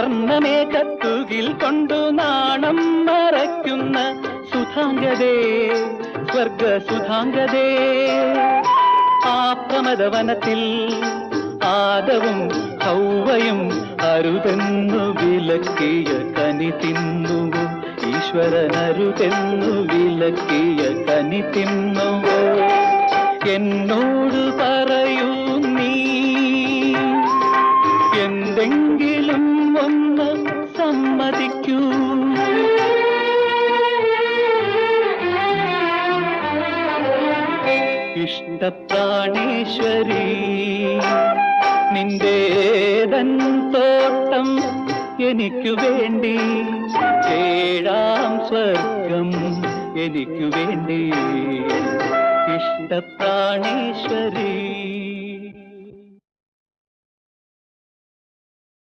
വർണ്ണമേഘത്തുകിൽ കൊണ്ടു നാണം മറയ്ക്കുന്ന സുധാംഗതേ, സ്വർഗ സുധാംഗതേ. ആ പ്രമദവനത്തിൽ ആദവും ഹൗവയും അരുതെന്നു വിലക്കിയ കനി തിന്നുവോ? ഈശ്വരനരുതെന്നു വിലക്കിയ കനി തിന്നുവോ? എന്നോട് പറയൂ നീ, എന്തെങ്കിലും ഒന്ന് സമ്മതിക്കൂ. ഇഷ്ടപ്രാണേശ്വരി, നിന്റേതൻ തോട്ടം എനിക്കു വേണ്ടി, ഏഴാം സ്വർഗം എനിക്കു വേണ്ടി. ഇഷ്ടപ്രാണേശ്വരി.